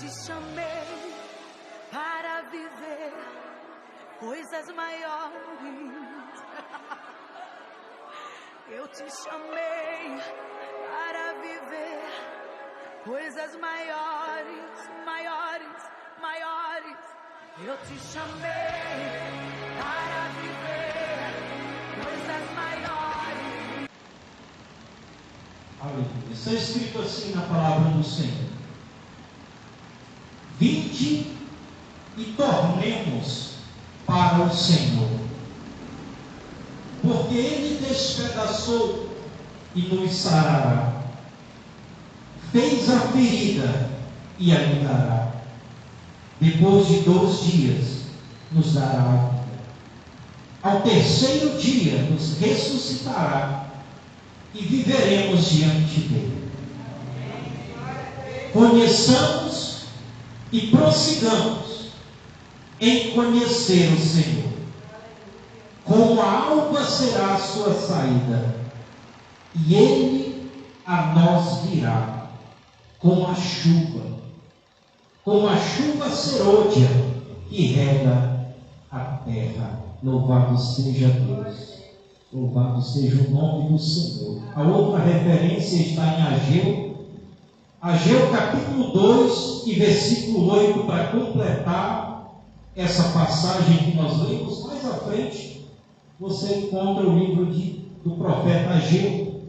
te chamei para viver coisas maiores. Eu te chamei para viver coisas maiores, maiores, maiores. Eu te chamei para viver coisas maiores. Aleluia. Está escrito assim na palavra do Senhor: vinde e tornemos para o Senhor, porque Ele despedaçou e nos sarará, fez a ferida e a lidará. Depois de 2 dias nos dará a vida. Ao terceiro dia nos ressuscitará e viveremos diante dele. Conheçamos e prossigamos em conhecer o Senhor. Como a alva será a sua saída, e ele a nós virá como a chuva serôdia que rega a terra. Louvado seja Deus, louvado seja o nome do Senhor. A outra referência está em Ageu capítulo 2 e versículo 8, para completar essa passagem que nós lemos. Mais à frente você encontra o livro do profeta Ageu.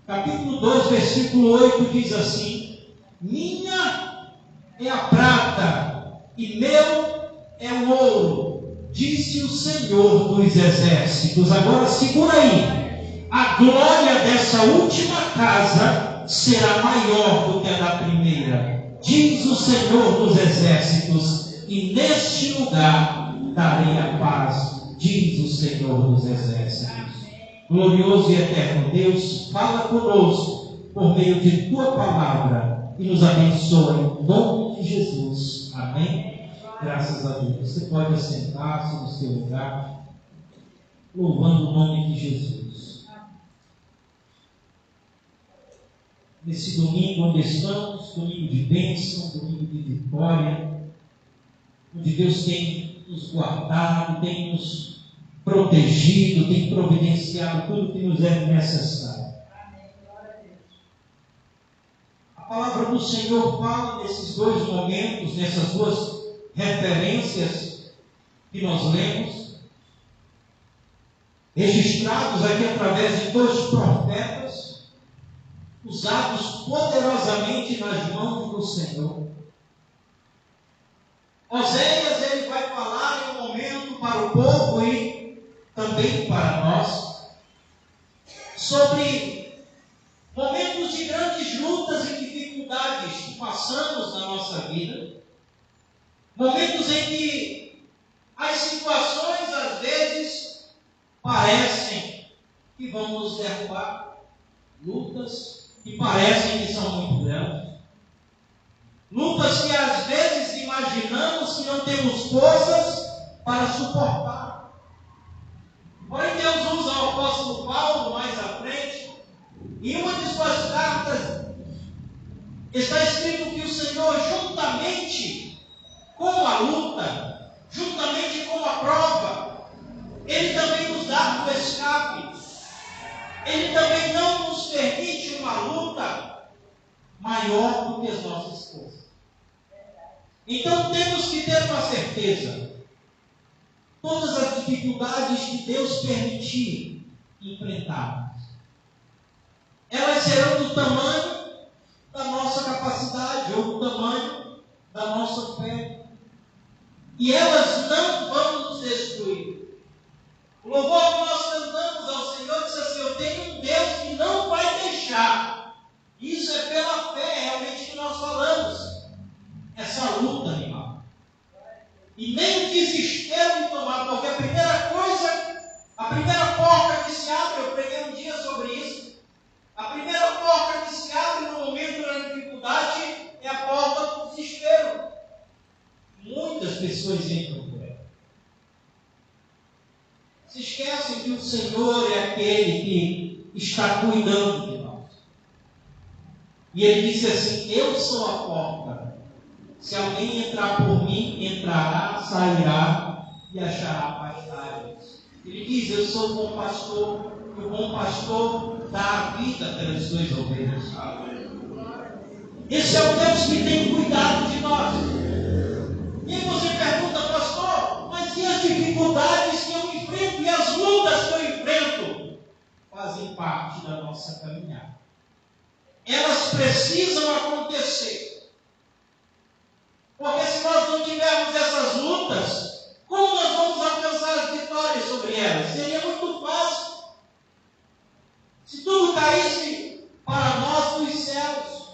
Capítulo 2, versículo 8 diz assim: minha é a prata e meu é o ouro, disse o Senhor dos exércitos. Agora segura aí: a glória dessa última casa será maior do que a da primeira, diz o Senhor dos exércitos, e neste lugar darei a paz, diz o Senhor dos exércitos. Glorioso e eterno Deus, fala conosco por meio de tua palavra e nos abençoa em nome de Jesus. Amém? Graças a Deus. Você pode assentar-se no seu lugar, louvando o nome de Jesus. Nesse domingo onde estamos, domingo de bênção, domingo de vitória, onde Deus tem nos guardado, tem nos protegido, tem providenciado tudo que nos é necessário. A palavra do Senhor fala nesses 2 momentos, nessas 2 referências que nós lemos, registrados aqui através de 2 profetas, usados poderosamente nas mãos do Senhor. Oséias, ele vai falar em um momento para o povo e também para nós, sobre momentos de grandes lutas e dificuldades que passamos na nossa vida, momentos em que as situações às vezes parecem que vão nos derrubar, lutas que parecem que são muito grandes, lutas que às vezes imaginamos que não temos forças para suportar. Porém, Deus usa o apóstolo Paulo mais à frente. Em uma de suas cartas está escrito que o Senhor, juntamente com a luta, juntamente com a prova, Ele também nos dá o escape. Ele também não nos permite uma luta maior do que as nossas forças. Então temos que ter uma certeza: todas as dificuldades que Deus permitir enfrentarmos, elas serão do tamanho da nossa capacidade ou do tamanho da nossa fé. E elas não vão nos destruir. O louvor que nós cantamos ao Senhor diz assim: eu tenho um Deus que não vai deixar. Isso é pela fé realmente que nós falamos. Essa luta, animal. E nem o desespero de tomar, porque a primeira porta que se abre, eu preguei um dia sobre isso, a primeira porta que se abre no momento da dificuldade é a porta do desespero. Muitas pessoas entram por ela. Se esquecem que o Senhor é aquele que está cuidando de nós. E Ele disse assim: eu sou a porta. Se alguém entrar por mim, entrará, sairá e achará pastagens. Ele diz: eu sou o bom pastor, e o bom pastor dá a vida pelas suas ovelhas. Esse é o Deus que tem cuidado de nós. E aí você pergunta: pastor, mas e as dificuldades que eu enfrento e as lutas que eu enfrento? Fazem parte da nossa caminhada. Elas precisam acontecer. Porque se nós não tivermos essas lutas, como nós vamos alcançar as vitórias sobre elas? Seria muito fácil. Se tudo caísse para nós dos céus.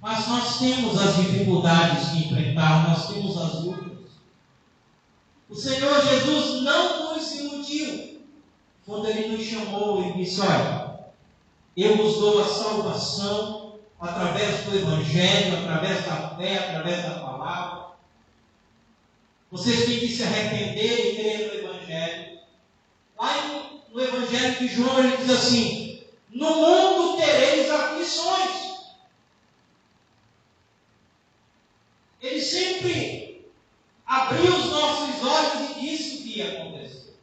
Mas nós temos as dificuldades que enfrentar, nós temos as lutas. O Senhor Jesus não nos iludiu quando Ele nos chamou e disse: olha, eu vos dou a salvação através do Evangelho, através da fé, através da palavra. Vocês têm que se arrepender e crer no Evangelho. Lá no Evangelho de João ele diz assim: no mundo tereis aflições. Ele sempre abriu os nossos olhos e disse o que ia acontecer.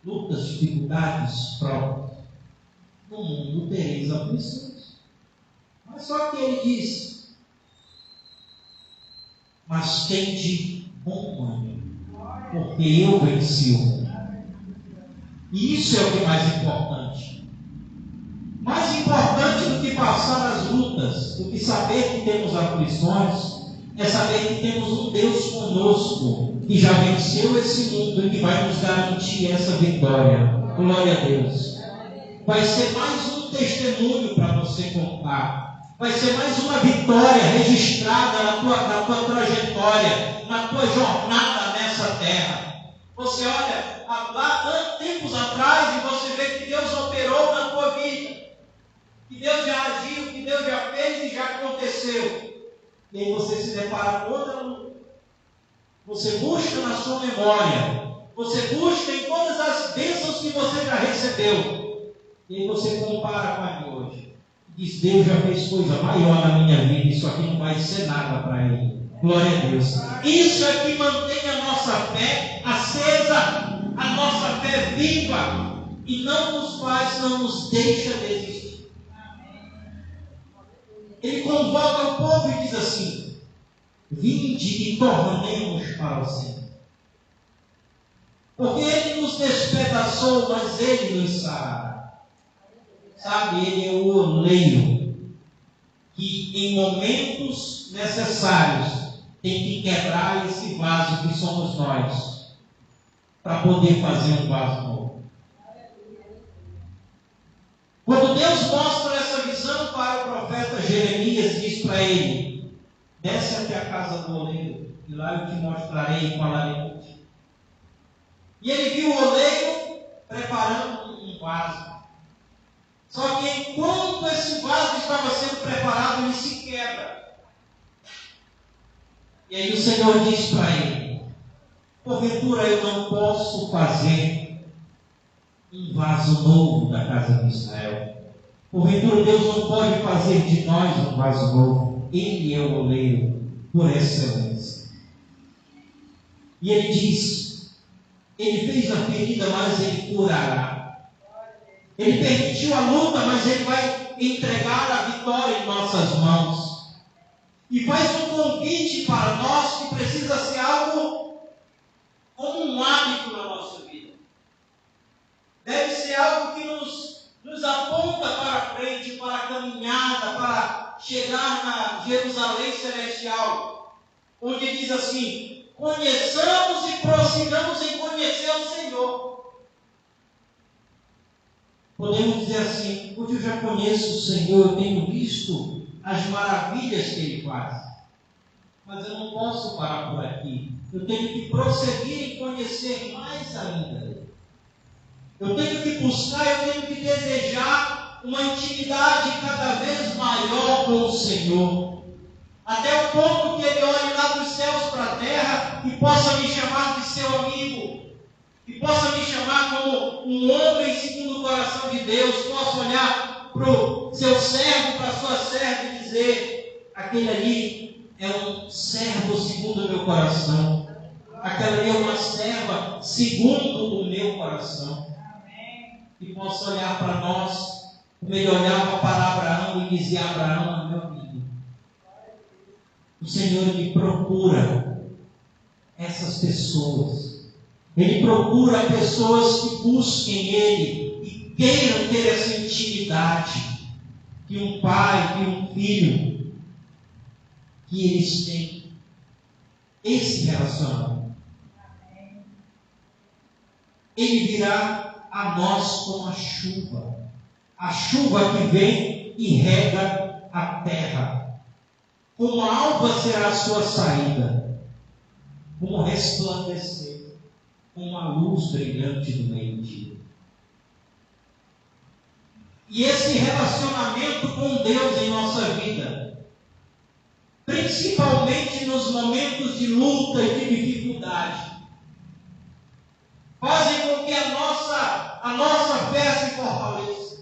Lutas, dificuldades, provas. No mundo tereis aflições. Mas só que ele diz: mas tende bom ânimo, porque eu venci o mundo. E isso é o que é mais importante. Mais importante do que passar as lutas, do que saber que temos aflições, é saber que temos um Deus conosco, que já venceu esse mundo e que vai nos garantir essa vitória. Glória a Deus. Vai ser mais um testemunho para você contar. Vai ser mais uma vitória registrada na tua trajetória, na tua jornada nessa terra. Você olha lá tempos atrás e você vê que Deus operou na tua vida. Que Deus já agiu, que Deus já fez e já aconteceu. E aí você se depara com outra luta. Você busca na sua memória. Você busca em todas as bênçãos que você já recebeu. E aí você compara com a de hoje. Diz: Deus já fez coisa maior na minha vida. Isso aqui não vai ser nada para Ele. Glória a Deus. Isso é que mantém a nossa fé acesa. A nossa fé viva. E não nos deixa desistir. Ele convoca o povo e diz assim: vinde e tornemos para o Senhor. Porque Ele nos despedaçou, mas Ele nos sarará. Sabe, Ele é o oleiro que em momentos necessários tem que quebrar esse vaso que somos nós, para poder fazer um vaso novo. Quando Deus mostra essa visão para o profeta Jeremias, diz para ele: desce até a casa do oleiro, e lá eu te mostrarei e falarei contigo. E ele viu o oleiro preparando um vaso. Só que enquanto esse vaso estava sendo preparado, ele se quebra. E aí o Senhor diz para ele: porventura eu não posso fazer um vaso novo da casa de Israel. Porventura Deus não pode fazer de nós um vaso novo. Ele é o oleiro por excelência. E ele diz: Ele fez a ferida, mas Ele curará. Ele permitiu a luta, mas Ele vai entregar a vitória em nossas mãos. E faz um convite para nós que precisa ser algo como um hábito na nossa vida. Deve ser algo que nos aponta para frente, para a caminhada, para chegar na Jerusalém celestial, onde diz assim: conheçamos e prossigamos em conhecer o Senhor. Podemos dizer assim: hoje eu já conheço o Senhor, eu tenho visto as maravilhas que Ele faz, mas eu não posso parar por aqui. Eu tenho que prosseguir em conhecer mais ainda. Eu tenho que buscar, eu tenho que desejar uma intimidade cada vez maior com o Senhor. Até o ponto que Ele olhe lá dos céus para a terra e possa me chamar de seu amigo. E possa me chamar como um homem segundo o coração de Deus. Possa olhar para o seu servo, para a sua serva e dizer: aquele ali é um servo segundo o meu coração. Aquela ali é uma serva segundo o meu coração. Que possa olhar para nós, como ele olhava para Abraão e dizia: Abraão, meu amigo, o Senhor me procura essas pessoas. Ele procura pessoas que busquem Ele e queiram ter essa intimidade que um pai, que um filho, que eles têm esse relacionamento. Ele virá a nós como a chuva que vem e rega a terra. Como a alva será a sua saída, como resplandecer, como a luz brilhante do meio-dia. E esse relacionamento com Deus em nossa vida, principalmente nos momentos de luta e de dificuldade, fazem com que a nossa fé se fortaleça,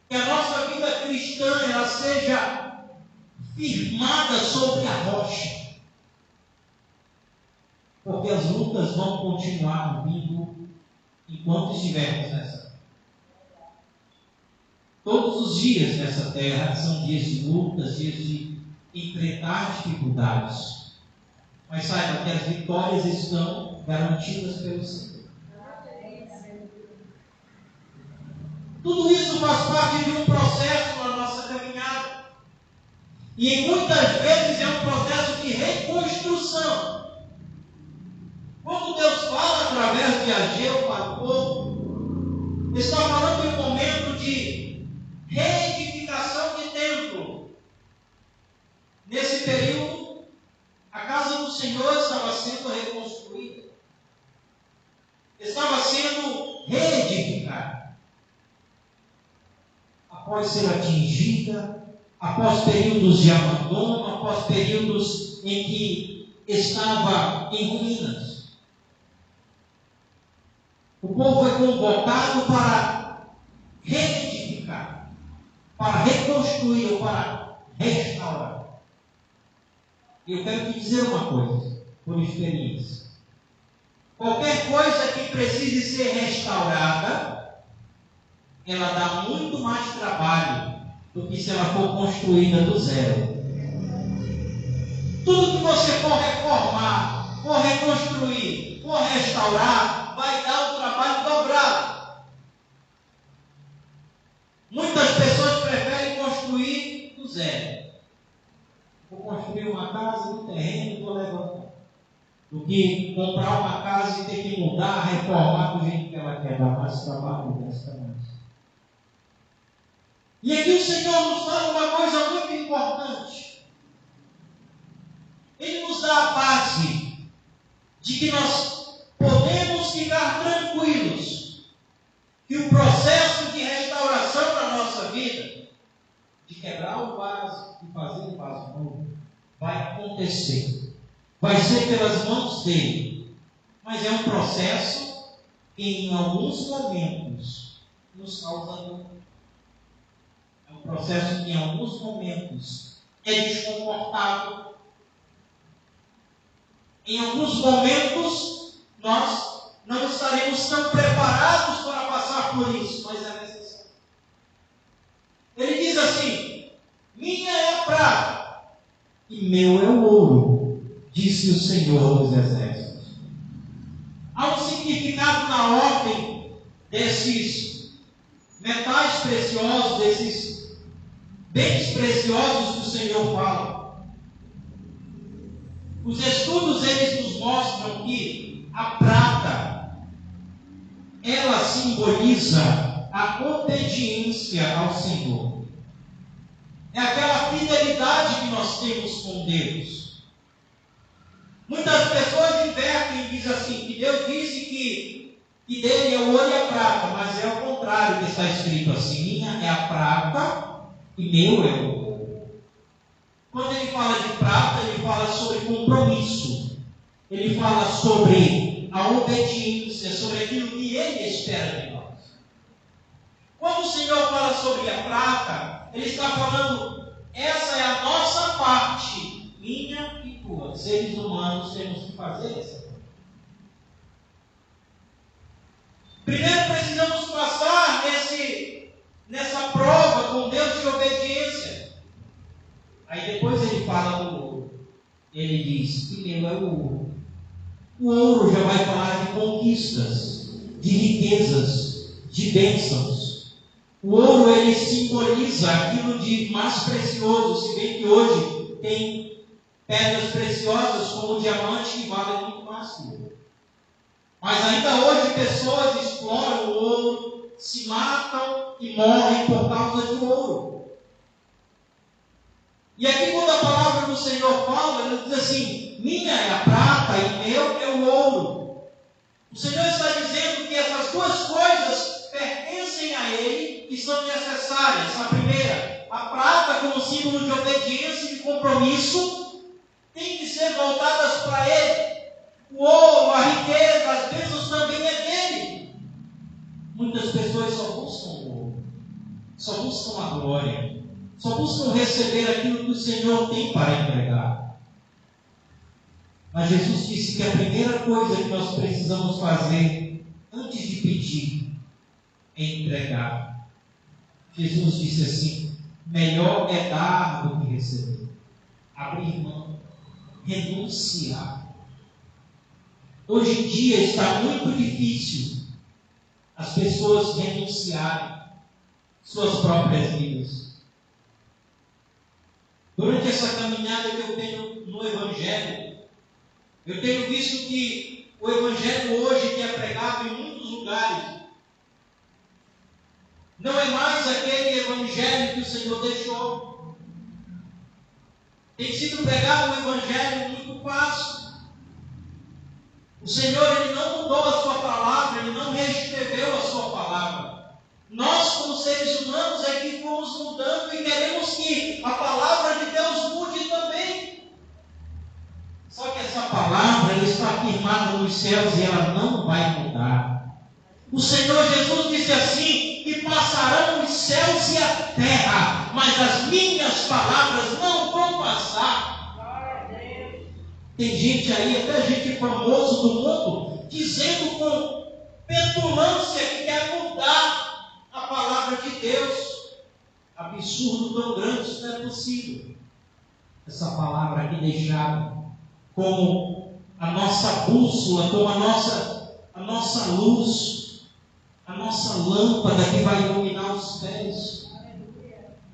que a nossa vida cristã ela seja firmada sobre a rocha, porque as lutas vão continuar vindo enquanto estivermos nessa terra. Todos os dias nessa terra são dias de lutas, dias de enfrentar dificuldades, mas saiba que as vitórias estão garantidas pelo Senhor. Tudo isso faz parte de um processo na nossa caminhada. E muitas vezes é um processo de reconstrução. Quando Deus fala através de Ageu para o povo, está falando de um momento de reedificação de templo. Nesse período, a casa do Senhor estava sendo reconstruída. Estava sendo reedificada. Após ser atingida, após períodos de abandono, após períodos em que estava em ruínas. O povo foi convocado para reedificar, para reconstruir ou para restaurar. E eu quero te dizer uma coisa, por experiência. Qualquer coisa que precise ser restaurada, ela dá muito mais trabalho do que se ela for construída do zero. Tudo que você for reformar, for reconstruir, for restaurar, vai dar um trabalho dobrado. Muitas pessoas preferem construir do zero. Vou construir uma casa no terreno e vou levantar. Do que comprar uma casa e ter que mudar, reformar do jeito que ela quer, dar mais trabalho, gasta mais. E aqui o Senhor nos fala uma coisa muito importante. Ele nos dá a base de que nós podemos ficar tranquilos que o processo de restauração da nossa vida, de quebrar o vaso e fazer o vaso novo, vai acontecer. Vai ser pelas mãos dele. Mas é um processo que em alguns momentos nos causa dor. É um processo que em alguns momentos é desconfortável. Em alguns momentos nós não estaremos tão preparados para passar por isso, mas é necessário. Ele diz assim: minha é a prata e meu é o ouro, disse o Senhor dos Exércitos. Há um significado na ordem desses metais preciosos, desses bens preciosos que o Senhor fala. Os estudos eles nos mostram que a prata ela simboliza a obediência ao Senhor. É aquela fidelidade que nós temos com Deus. Muitas pessoas invertem e dizem assim, que Deus disse que dele é o ouro e a prata, mas é o contrário que está escrito assim: minha é a prata e meu é o ouro. Quando ele fala de prata, ele fala sobre compromisso. Ele fala sobre a obediência, sobre aquilo que ele espera de nós. Quando o Senhor fala sobre a prata, ele está falando, essa é a nossa parte, seres humanos temos que fazer essa coisa. Primeiro precisamos passar nessa prova com Deus de obediência. Aí depois ele fala do ouro. Ele diz: primeiro é o ouro. O ouro já vai falar de conquistas, de riquezas, de bênçãos. O ouro, ele simboliza aquilo de mais precioso, se bem que hoje tem pedras preciosas como o diamante que valem muito mais que o ouro. Mas ainda hoje pessoas exploram o ouro, se matam e morrem por causa do ouro. E aqui quando a palavra do Senhor fala, ele diz assim: minha é a prata e meu é o ouro. O Senhor está dizendo que essas duas coisas pertencem a Ele e são necessárias. A primeira, a prata como símbolo de obediência e de compromisso, tem que ser voltadas para Ele. O ouro, a riqueza, as bênçãos também é dele. Muitas pessoas só buscam o ouro, só buscam a glória, só buscam receber aquilo que o Senhor tem para entregar. Mas Jesus disse que a primeira coisa que nós precisamos fazer antes de pedir é entregar. Jesus disse assim: melhor é dar do que receber. Abrir mão, renunciar. Hoje em dia está muito difícil as pessoas renunciarem suas próprias vidas. Durante essa caminhada que eu tenho no Evangelho, eu tenho visto que o Evangelho hoje que é pregado em muitos lugares não é mais aquele Evangelho que o Senhor deixou. Tem sido pregado um Evangelho muito fácil. O Senhor, Ele não mudou a sua palavra, Ele não reescreveu a sua palavra. Nós, como seres humanos, é que fomos mudando e queremos que a palavra de Deus mude também. Só que essa palavra, ela está firmada nos céus e ela não vai mudar. O Senhor Jesus disse assim: que passarão os céus e a terra, mas as minhas palavras não vão passar. Tem gente aí, até gente famosa do mundo, dizendo com petulância que quer mudar a palavra de Deus. Absurdo tão grande, isso não é possível. Essa palavra aqui deixada como a nossa bússola, como a nossa luz, a nossa lâmpada que vai iluminar os pés,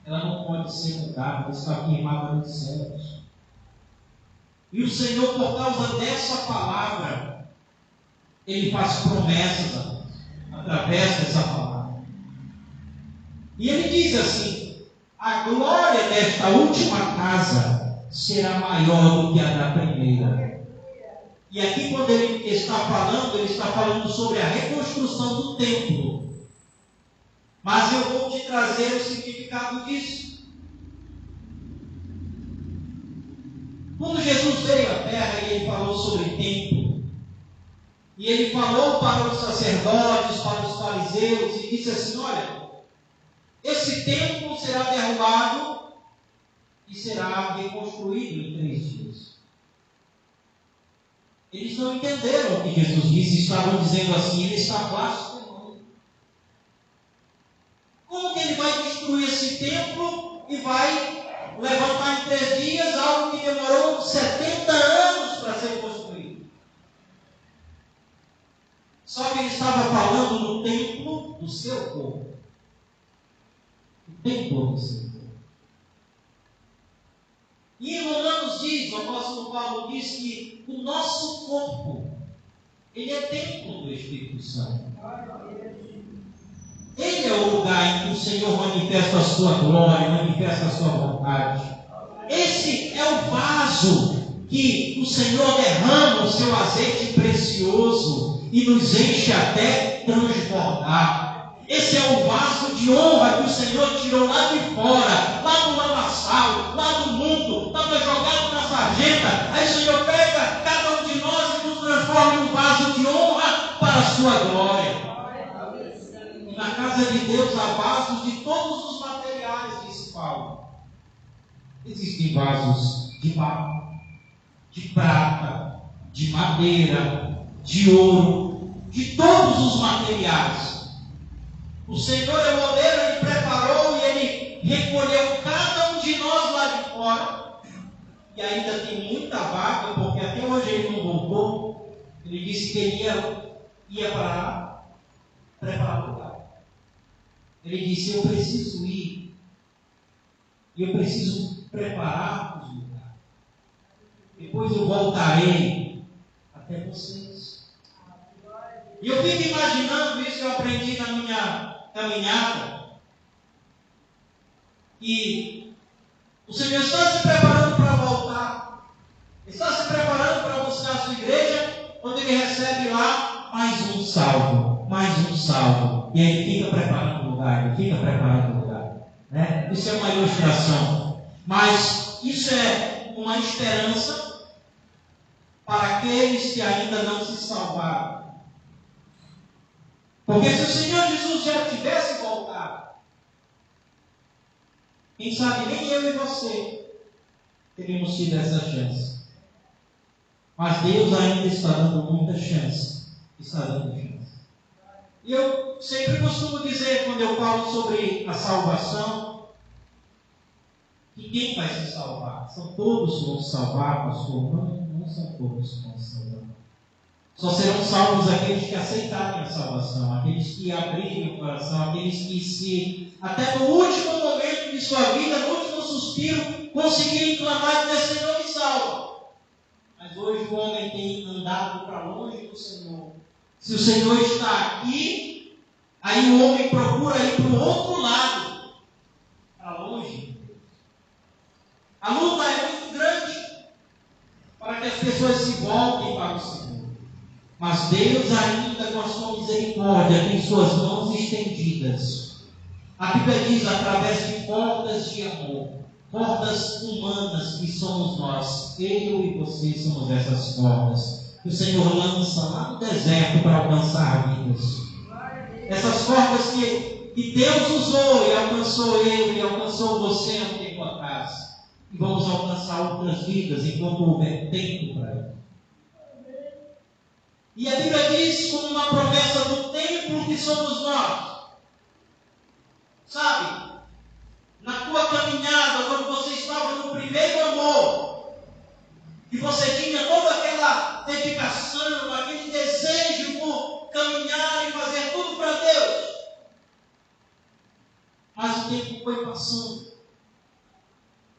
ela não pode ser mudada, ela está firmada nos céus. E o Senhor, por causa dessa palavra, Ele faz promessas através dessa palavra. E Ele diz assim: a glória desta última casa será maior do que a da primeira. E aqui quando Ele está falando sobre a reconstrução do templo. Mas eu vou te trazer o significado disso. Quando Jesus veio à terra e Ele falou sobre templo, e Ele falou para os sacerdotes, para os fariseus, e disse assim: olha, esse templo será derrubado e será reconstruído em 3 dias. Eles não entenderam o que Jesus disse, estavam dizendo assim: Ele está blasfemando. Como que Ele vai destruir esse templo e vai levantar em 3 dias algo que demorou 70 anos para ser construído? Só que Ele estava falando no templo do seu corpo. O templo do seu corpo. E em Romanos diz, o apóstolo Paulo diz que o nosso corpo, ele é templo do Espírito Santo. Ele é o lugar em que o Senhor manifesta a sua glória, manifesta a sua vontade. Esse é o vaso que o Senhor derrama o seu azeite precioso e nos enche até transbordar. Esse é o vaso de honra que o Senhor tirou lá de fora, lá no lamaçal, lá do mundo, estava jogado na sarjeta. Aí o Senhor pega cada um de nós e nos transforma em um vaso de honra para a sua glória. E na casa de Deus há vasos de todos os materiais, disse Paulo. Existem vasos de barro, de prata, de madeira, de ouro, de todos os materiais. O Senhor é o oleiro, Ele preparou e Ele recolheu cada um de nós lá de fora. E ainda tem muita vaga, porque até hoje Ele não voltou. Ele disse que Ele ia para lá preparar o lugar. Ele disse: eu preciso ir. E eu preciso preparar os lugares. Depois eu voltarei até vocês. E eu fico imaginando isso, eu aprendi na minha caminhada. E o Senhor está se preparando para voltar. Está se preparando para buscar a sua igreja, onde Ele recebe lá mais um salvo. Mais um salvo. E aí Ele fica preparando o lugar. Ele fica preparando o lugar. Né? Isso é uma ilustração. Mas isso é uma esperança para aqueles que ainda não se salvaram. Porque se o Senhor Jesus já tivesse voltado, quem sabe nem eu e você teríamos tido essa chance. Mas Deus ainda está dando muita chance. Está dando chance. E eu sempre costumo dizer, quando eu falo sobre a salvação, que quem vai se salvar? São todos que vão se salvar, pastor? Não são todos que vão se salvar. Só serão salvos aqueles que aceitarem a salvação, aqueles que abrirem o coração, aqueles que até no último momento de sua vida, no último suspiro, conseguirem clamar e dizer: Senhor, me salva. Mas hoje o homem tem andado para longe do Senhor. Se o Senhor está aqui, aí o homem procura ir para o outro lado, para longe. A luta é muito grande para que as pessoas se voltem para o Senhor. Mas Deus ainda, com a sua misericórdia, tem suas mãos estendidas. A Bíblia diz, através de portas de amor, portas humanas que somos nós. Eu e você somos essas portas que o Senhor lança lá no deserto para alcançar vidas. Essas portas que Deus usou e alcançou eu e alcançou você há um tempo atrás. E vamos alcançar outras vidas enquanto houver tempo para isso. E a Bíblia diz, como uma promessa do templo que somos nós. Sabe? Na tua caminhada, quando você estava no primeiro amor, e você tinha toda aquela dedicação, aquele desejo por caminhar e fazer tudo para Deus. Mas o tempo foi passando.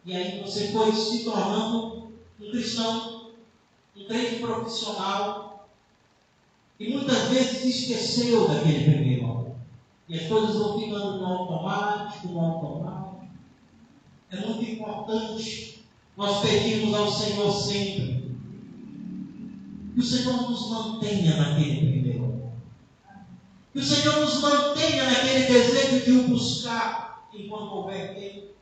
E aí você foi se tornando um cristão, um crente profissional, e muitas vezes esqueceu daquele primeiro amor. E as coisas vão ficando no automático, no automático. É muito importante nós pedirmos ao Senhor sempre que o Senhor nos mantenha naquele primeiro amor. Que o Senhor nos mantenha naquele desejo de o buscar enquanto houver tempo.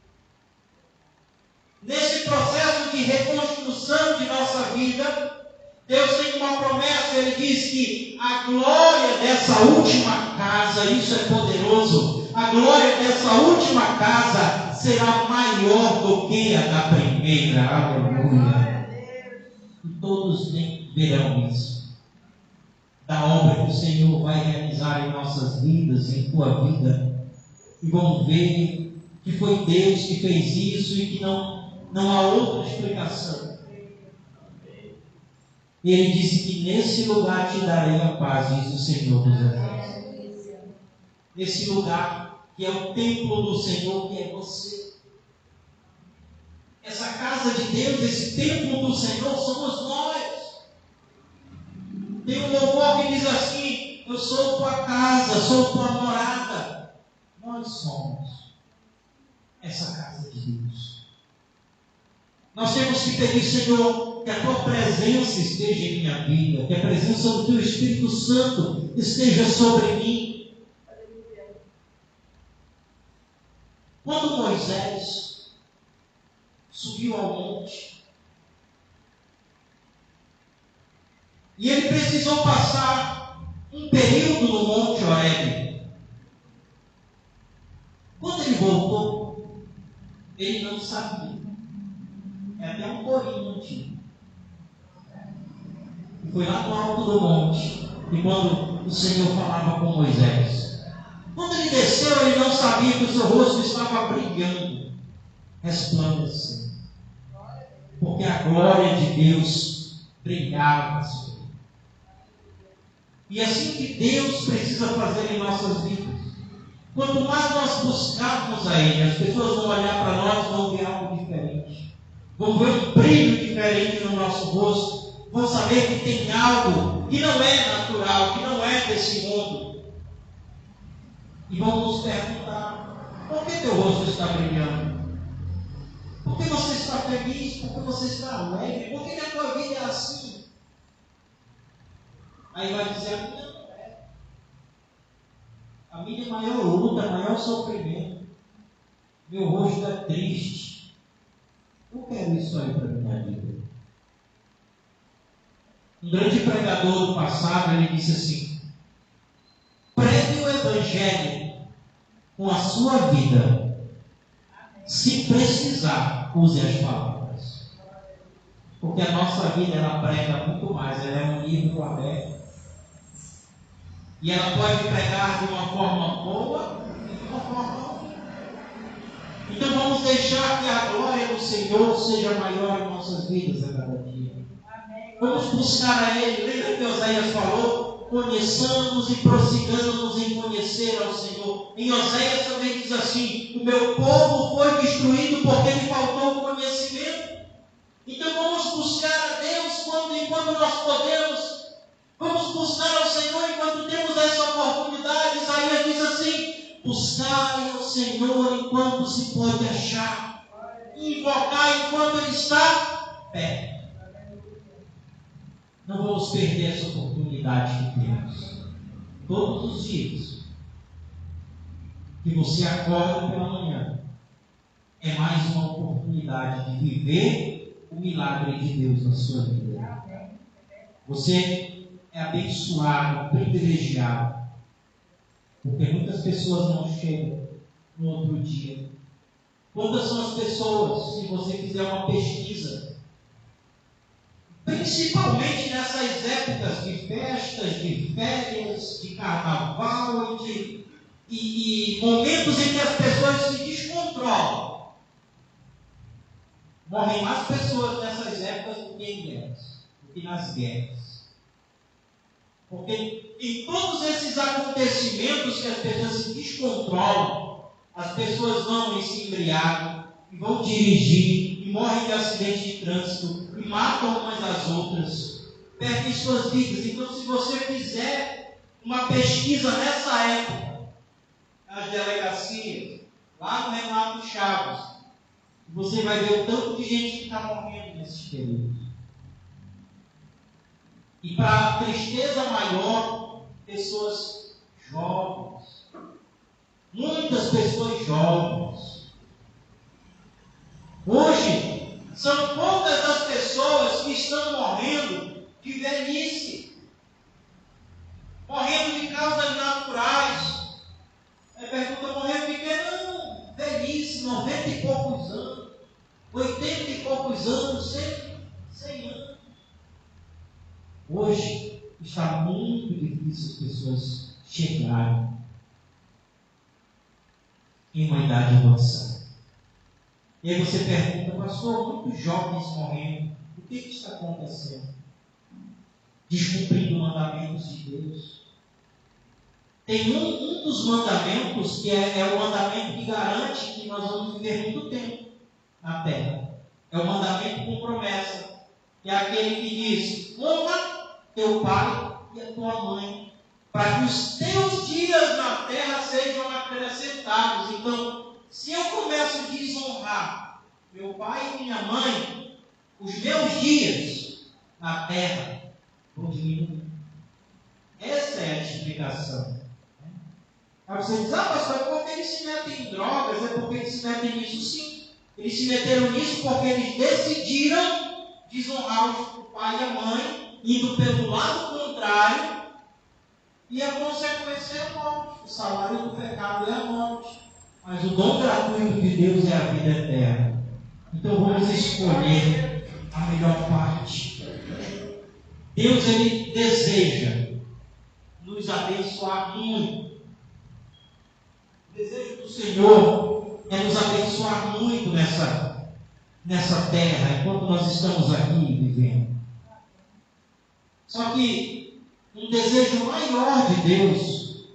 Nesse processo de reconstrução de nossa vida, Deus tem uma promessa. Ele diz que a glória dessa última casa, isso é poderoso, a glória dessa última casa será maior do que a da primeira. Aleluia. E todos verão isso, da obra que o Senhor vai realizar em nossas vidas, em tua vida, e vão ver que foi Deus que fez isso e que não há outra explicação. E Ele disse que nesse lugar te darei a paz, diz o Senhor dos Exércitos. Nesse lugar que é o templo do Senhor, que é você. Essa casa de Deus, esse templo do Senhor, somos nós. Tem um louvor que diz assim: eu sou tua casa, sou tua morada. Nós somos essa casa de Deus. Nós temos que pedir, Senhor, que a tua presença esteja em minha vida, que a presença do teu Espírito Santo esteja sobre mim. Quando Moisés subiu ao monte, e ele precisou passar um período no Monte Horebe. Quando ele voltou, ele não sabia. É até um corinho antigo. Foi lá no alto do monte, e quando o Senhor falava com Moisés, quando ele desceu, ele não sabia que o seu rosto estava brilhando, resplandecendo, porque a glória de Deus brilhava sobre ele. E assim que Deus precisa fazer em nossas vidas. Quanto mais nós buscarmos a Ele, as pessoas vão olhar para nós e vão ver algo diferente. Vão ver um brilho diferente no nosso rosto. Vão saber que tem algo que não é natural, que não é desse mundo. E vão nos perguntar: por que teu rosto está brilhando? Por que você está feliz? Por que você está alegre? Por que a tua vida é assim? Aí vai dizer: a minha maior luta, maior sofrimento, meu rosto é triste. Eu quero isso aí para a minha vida. Um grande pregador do passado, ele disse assim: pregue o Evangelho com a sua vida. Se precisar, use as palavras. Porque a nossa vida, ela prega muito mais. Ela é um livro aberto. E ela pode pregar de uma forma boa e de uma forma ruim. Então vamos deixar que a glória do Senhor seja maior em nossas vidas a cada dia. Vamos buscar a Ele. Lembra que Oséias falou? Conheçamos e prossigamos em conhecer ao Senhor. Em Oséias também diz assim: o meu povo foi destruído porque lhe faltou conhecimento. Então vamos buscar a Deus enquanto nós podemos. Vamos buscar ao Senhor enquanto temos essa oportunidade. Isaías diz assim: buscai ao Senhor enquanto se pode achar, invocar enquanto Ele está perto. Não vamos perder essa oportunidade que temos. Todos os dias que você acorda pela manhã, é mais uma oportunidade de viver o milagre de Deus na sua vida. Você é abençoado, privilegiado, porque muitas pessoas não chegam no outro dia. Quantas são as pessoas, se você fizer uma pesquisa, principalmente nessas épocas de festas, de férias, de carnaval e momentos em que as pessoas se descontrolam, morrem mais pessoas nessas épocas do que em guerras, do que nas guerras. Porque em todos esses acontecimentos que as pessoas se descontrolam, as pessoas vão e se embriagam, e vão dirigir, e morrem de acidente de trânsito, e matam umas às outras, perdem suas vidas. Então, se você fizer uma pesquisa nessa época, nas delegacias, lá no Renato Chaves, você vai ver o tanto de gente que está morrendo nesses períodos. E para a tristeza maior, pessoas jovens. Muitas pessoas jovens. Hoje, são poucas as pessoas que estão morrendo de velhice. Morrendo de causas naturais. Aí pergunta: morrendo de quê? Não, velhice, 90 e poucos anos, 80 e poucos anos, 100 anos. Hoje está muito difícil as pessoas chegarem em uma idade avançada. E aí você pergunta: pastor, muitos jovens morrendo, o que está acontecendo? Descumprindo mandamentos de Deus. Tem um dos mandamentos que é o mandamento que garante que nós vamos viver muito tempo na terra. É o mandamento com promessa, que é aquele que diz: honra teu pai e a tua mãe, para que os teus dias na terra sejam acrescentados. Então, se eu começo a desonrar meu pai e minha mãe, os meus dias na terra vão diminuir. Essa é a explicação. Aí você diz: pastor, é porque eles se metem em drogas? É porque eles se metem nisso? Sim. Eles se meteram nisso porque eles decidiram desonrar o pai e a mãe, indo pelo lado contrário, e a consequência é a morte. O salário do pecado é a morte, mas o dom gratuito de Deus é a vida eterna. Então vamos escolher a melhor parte. Deus, Ele deseja nos abençoar muito. O desejo do Senhor é nos abençoar muito nessa terra, enquanto nós estamos aqui vivendo. Só que um desejo maior de Deus,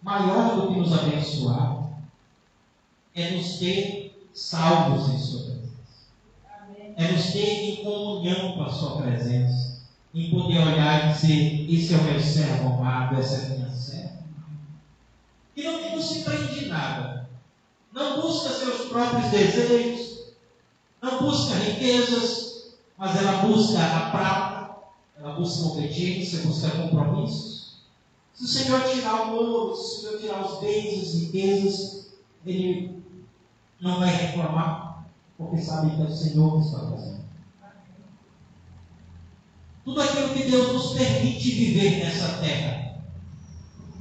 maior do que nos abençoar, é nos ter salvos em sua presença. É nos ter em comunhão com a sua presença. Em poder olhar e dizer: esse é o meu servo amado, essa é a minha serva. E não se prende em nada. Não busca seus próprios desejos. Não busca riquezas. Mas ela busca a prata. Ela busca obediência, busca compromissos. Se o Senhor tirar o ouro, se o Senhor tirar os bens, as riquezas, Ele não vai reclamar, porque sabe que é o Senhor que está fazendo. Tudo aquilo que Deus nos permite viver nessa terra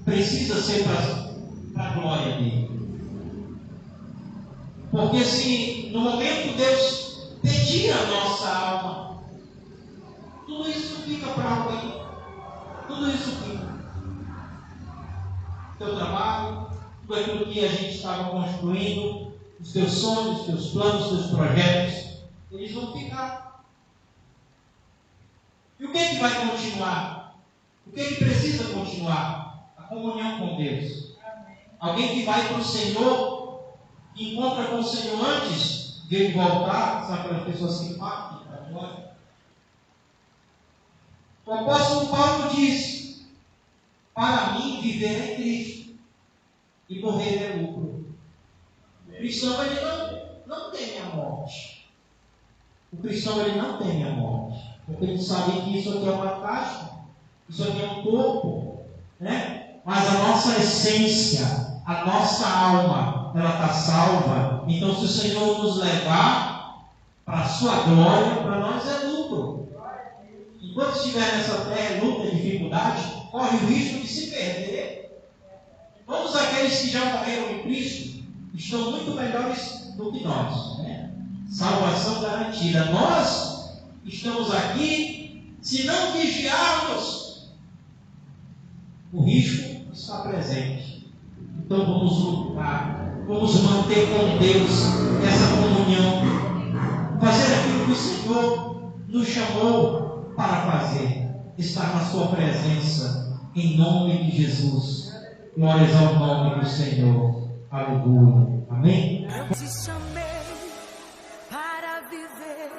precisa ser para a glória dele. Porque se no momento Deus pedir a nossa alma, tudo isso fica para alguém. Tudo isso fica. O teu trabalho, tudo aquilo que a gente estava construindo, os teus sonhos, os teus planos, os teus projetos, eles vão ficar. E o que é que vai continuar? O que é que precisa continuar? A comunhão com Deus. Alguém que vai para o Senhor, que encontra com o Senhor antes de ele voltar, são aquelas pessoas que partem para agora. O apóstolo Paulo diz: para mim viver é Cristo e morrer é lucro. O cristão, ele não teme a morte. O cristão, ele não teme a morte. Porque ele sabe que isso aqui é uma caixa, isso aqui é um corpo, né? Mas a nossa essência, a nossa alma, ela está salva. Então, se o Senhor nos levar para a sua glória, para nós é lucro. Enquanto estiver nessa terra, luta, dificuldade, corre o risco de se perder. Todos aqueles que já morreram em Cristo estão muito melhores do que nós, né? Salvação garantida. Nós estamos aqui, se não vigiarmos, o risco está presente. Então vamos lutar, vamos manter com Deus essa comunhão, fazer aquilo que o Senhor nos chamou para fazer, estar na sua presença, em nome de Jesus. Glórias ao nome do Senhor. Aleluia. Amém? Eu te chamei para viver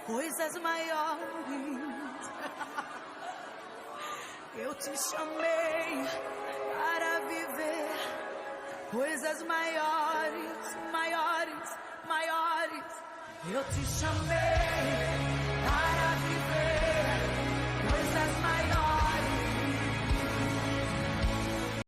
coisas maiores. Eu te chamei para viver coisas maiores, maiores, maiores. Eu te chamei